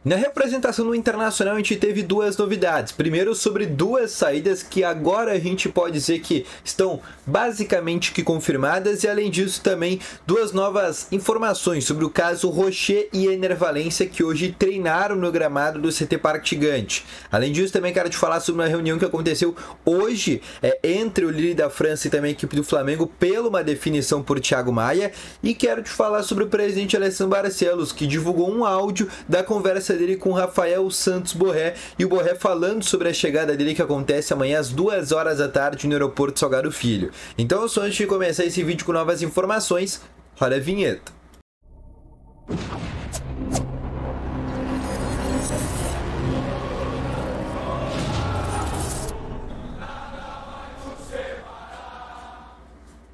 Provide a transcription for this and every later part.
Na representação no Internacional a gente teve duas novidades. Primeiro sobre duas saídas que agora a gente pode dizer que estão basicamente que confirmadas, e além disso também duas novas informações sobre o caso Rocher e Ener Valencia, que hoje treinaram no gramado do CT Parque Gigante. Além disso também quero te falar sobre uma reunião que aconteceu hoje entre o Lille da França e também a equipe do Flamengo pela uma definição por Thiago Maia, e quero te falar sobre o presidente Alessandro Barcelos, que divulgou um áudio da conversa dele com Rafael Santos Borré, e o Borré falando sobre a chegada dele que acontece amanhã às 2 horas da tarde no aeroporto Salgado Filho. Então, só antes de começar esse vídeo com novas informações, roda a vinheta.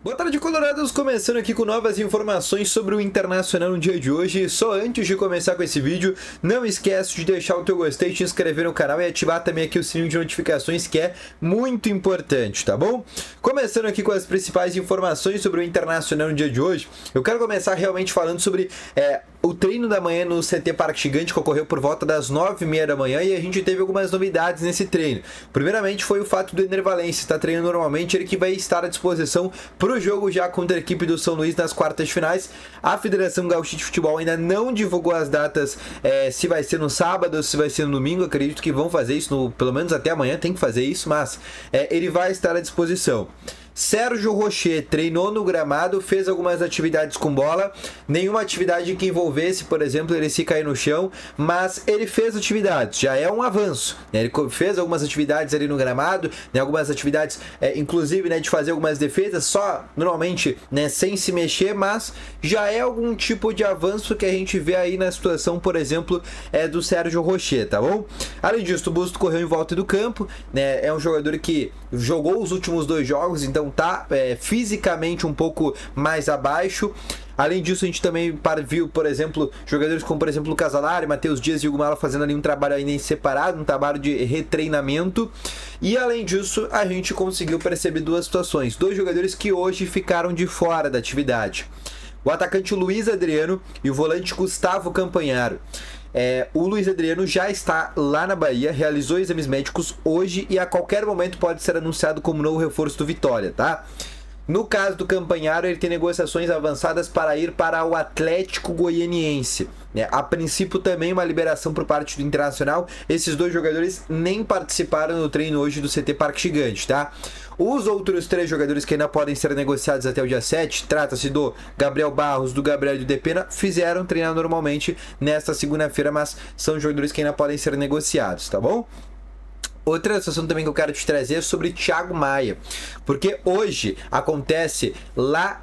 Boa tarde, colorados, começando aqui com novas informações sobre o Internacional no dia de hoje. Só antes de começar com esse vídeo, não esquece de deixar o teu gostei, te inscrever no canal e ativar também aqui o sininho de notificações, que é muito importante, tá bom? Começando aqui com as principais informações sobre o Internacional no dia de hoje, eu quero começar realmente falando sobre o treino da manhã no CT Parque Gigante, que ocorreu por volta das 9h30 da manhã, e a gente teve algumas novidades nesse treino. Primeiramente foi o fato do Ener Valencia estar treinando normalmente, ele que vai estar à disposição para o jogo já contra a equipe do São Luís nas quartas de finais. A Federação Gaúcha de Futebol ainda não divulgou as datas, se vai ser no sábado ou se vai ser no domingo. Acredito que vão fazer isso, pelo menos até amanhã tem que fazer isso, mas ele vai estar à disposição. Sérgio Rocher treinou no gramado, fez algumas atividades com bola, nenhuma atividade que envolvesse, por exemplo, ele se cair no chão, mas ele fez atividades, já é um avanço, né? Ele fez algumas atividades ali no gramado, né? Algumas atividades, inclusive, né, de fazer algumas defesas, só normalmente, né, sem se mexer, mas já é algum tipo de avanço que a gente vê aí na situação, por exemplo, do Sérgio Rocher, tá bom? Além disso, o Busto correu em volta do campo, né? É um jogador que jogou os últimos 2 jogos, então tá fisicamente um pouco mais abaixo. Além disso, a gente também viu, por exemplo, jogadores como, por exemplo, o Casolari, Matheus Dias e Hugo Malo fazendo ali um trabalho ainda em separado, um trabalho de retreinamento. E além disso, a gente conseguiu perceber duas situações. 2 jogadores que hoje ficaram de fora da atividade. O atacante Luiz Adriano e o volante Gustavo Campanharo. O Luiz Adriano já está lá na Bahia, realizou exames médicos hoje e a qualquer momento pode ser anunciado como novo reforço do Vitória, tá? No caso do Campanharo, ele tem negociações avançadas para ir para o Atlético Goianiense, né? A princípio também uma liberação por parte do Internacional. Esses 2 jogadores nem participaram no treino hoje do CT Parque Gigante, tá? Os outros 3 jogadores que ainda podem ser negociados até o dia 7, trata-se do Gabriel Barros, do Gabriel e do Depena, fizeram treinar normalmente nesta segunda-feira, mas são jogadores que ainda podem ser negociados, tá bom? Outra situação também que eu quero te trazer é sobre Thiago Maia, porque hoje acontece lá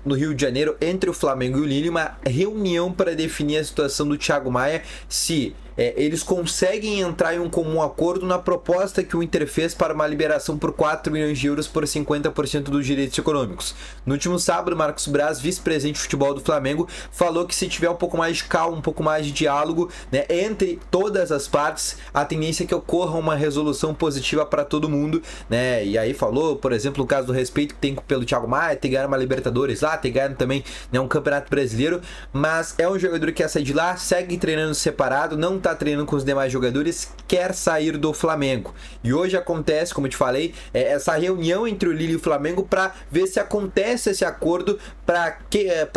no Rio de Janeiro, entre o Flamengo e o Lille, uma reunião para definir a situação do Thiago Maia, se eles conseguem entrar em um comum acordo na proposta que o Inter fez para uma liberação por 4 milhões de euros por 50% dos direitos econômicos. No último sábado, Marcos Braz, vice-presidente de futebol do Flamengo, falou que se tiver um pouco mais de calma, um pouco mais de diálogo, né, entre todas as partes, a tendência é que ocorra uma resolução positiva para todo mundo, né? E aí falou, por exemplo, o caso do respeito que tem pelo Thiago Maia, ter ganhado uma Libertadores lá, ter ganhado também, né, um Campeonato Brasileiro, mas é um jogador que quer sair de lá, segue treinando separado, não tá treinando com os demais jogadores, quer sair do Flamengo. E hoje acontece, como eu te falei, essa reunião entre o Lille e o Flamengo para ver se acontece esse acordo para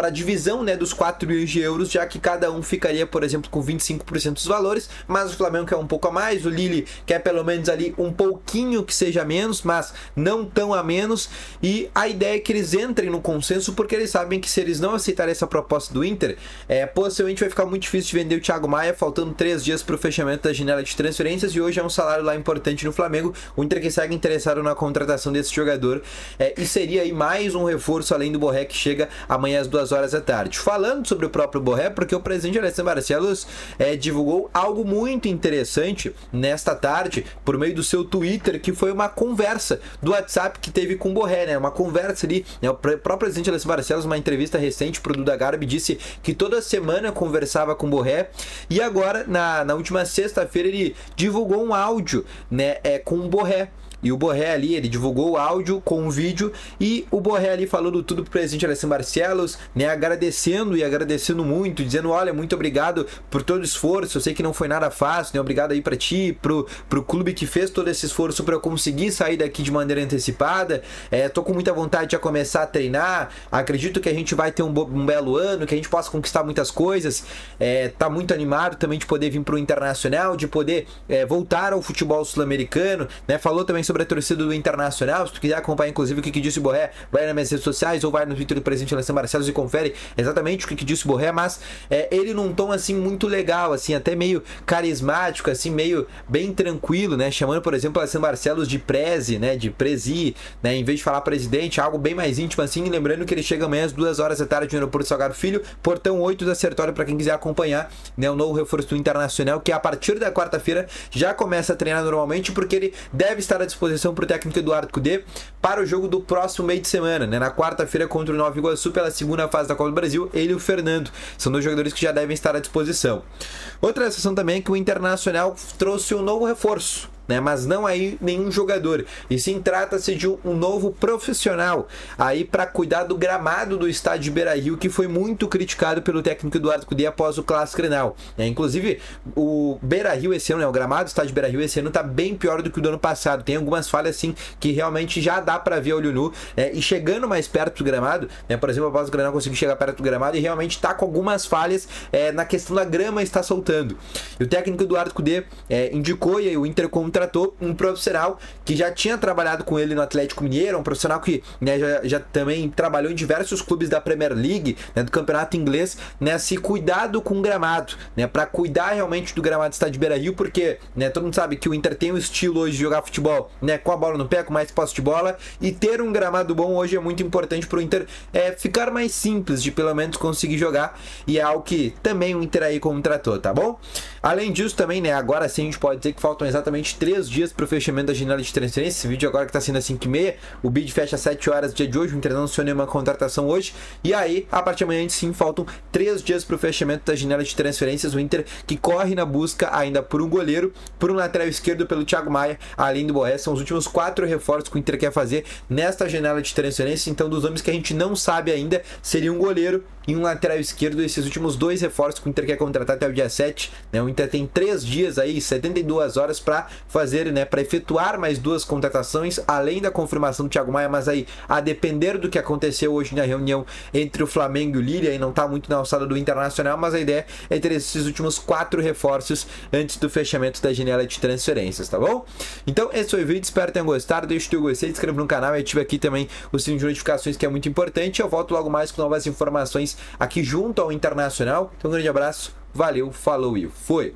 a divisão, né, dos 4 milhões de euros, já que cada um ficaria, por exemplo, com 25% dos valores, mas o Flamengo quer um pouco a mais, o Lille quer pelo menos ali um pouquinho que seja menos, mas não tão a menos, e a ideia é que eles entrem no consenso, porque eles sabem que se eles não aceitarem essa proposta do Inter, possivelmente vai ficar muito difícil de vender o Thiago Maia, faltando 3 dias para o fechamento da janela de transferências, e hoje é um salário lá importante no Flamengo. O Inter que segue interessado na contratação desse jogador, e seria aí mais um reforço além do Borré, que chega amanhã às 2 horas da tarde. Falando sobre o próprio Borré, porque o presidente Alessandro Barcelos divulgou algo muito interessante nesta tarde por meio do seu Twitter, que foi uma conversa do WhatsApp que teve com o Borré, né? Uma conversa ali, né? O próprio presidente Alessandro Barcelos, numa entrevista recente para o Duda Garbi, disse que toda semana conversava com o Borré, e agora na última sexta-feira ele divulgou um áudio, né, com o Borré. E o Borré ali, ele divulgou o áudio com o vídeo e o Borré ali falando tudo pro presidente Alessandro Barcelos, né, agradecendo muito, dizendo, olha, muito obrigado por todo o esforço, eu sei que não foi nada fácil, né, obrigado aí pra ti, pro clube que fez todo esse esforço pra eu conseguir sair daqui de maneira antecipada, tô com muita vontade de começar a treinar, acredito que a gente vai ter um belo ano, que a gente possa conquistar muitas coisas, tá muito animado também de poder vir pro Internacional, de poder voltar ao futebol sul-americano, né, falou também sobre a torcida do Internacional. Se tu quiser acompanhar inclusive o que disse o Borré, vai nas minhas redes sociais ou vai no Twitter do presidente Alessandro Barcelos e confere exatamente o que disse o Borré, mas ele num tom assim muito legal, assim, até meio carismático, assim, meio bem tranquilo, né, chamando por exemplo Alessandro Barcelos de Prezi, né, de Prezi, né, em vez de falar presidente, algo bem mais íntimo assim, lembrando que ele chega amanhã às 2 horas da tarde no aeroporto Salgado Filho, portão 8 da Sertório, para quem quiser acompanhar, né, o novo reforço do Internacional, que a partir da quarta-feira já começa a treinar normalmente, porque ele deve estar à disposição para o técnico Eduardo Cudê para o jogo do próximo meio de semana, né? Na quarta-feira contra o Nova Iguaçu pela segunda fase da Copa do Brasil, ele e o Fernando são dois jogadores que já devem estar à disposição. Outra situação também é que o Internacional trouxe um novo reforço, né, mas não aí nenhum jogador, e sim trata-se de um novo profissional aí para cuidar do gramado do estádio de Beira-Rio, que foi muito criticado pelo técnico Eduardo Cudê após o Clássico Grenal, né? Inclusive o Beira-Rio esse ano, né, o gramado do estádio de Beira-Rio esse ano tá bem pior do que o do ano passado, tem algumas falhas assim que realmente já dá para ver a olho nu, né? E chegando mais perto do gramado, né, por exemplo, após o Grenal consegui chegar perto do gramado e realmente tá com algumas falhas na questão da grama está soltando, e o técnico Eduardo Cudê indicou, e aí o Inter contratou um profissional que já tinha trabalhado com ele no Atlético Mineiro, um profissional que, né, já também trabalhou em diversos clubes da Premier League, né, do campeonato inglês, nesse cuidado com o gramado, né, para cuidar realmente do gramado do estádio de Beira-Rio, porque, né, todo mundo sabe que o Inter tem o estilo hoje de jogar futebol, né, com a bola no pé, com mais posse de bola, e ter um gramado bom hoje é muito importante para o Inter ficar mais simples de pelo menos conseguir jogar, e é algo que também o Inter aí contratou, tá bom? Além disso também, né, agora sim a gente pode dizer que faltam exatamente 3 dias para o fechamento da janela de transferência. Esse vídeo agora que está sendo às 5h30, o bid fecha às 7 horas do dia de hoje, o Inter não anunciou nenhuma contratação hoje, e aí, a partir de amanhã sim, faltam 3 dias para o fechamento da janela de transferências, o Inter que corre na busca ainda por um goleiro, por um lateral esquerdo pelo Thiago Maia, além do Borré, são os últimos 4 reforços que o Inter quer fazer nesta janela de transferência, então dos nomes que a gente não sabe ainda, seria um goleiro e um lateral esquerdo, esses últimos 2 reforços que o Inter quer contratar até o dia 7, né, o Inter tem 3 dias aí, 72 horas para fazer, né, para efetuar mais 2 contratações, além da confirmação do Thiago Maia, mas aí, a depender do que aconteceu hoje na reunião entre o Flamengo e o Lille, aí não tá muito na alçada do Internacional, mas a ideia é ter esses últimos 4 reforços antes do fechamento da janela de transferências, tá bom? Então, esse foi o vídeo, espero que tenham gostado, deixa o teu gostei, se inscreva no canal e ative aqui também o sininho de notificações, que é muito importante. Eu volto logo mais com novas informações aqui junto ao Internacional. Então, um grande abraço, valeu, falou e foi!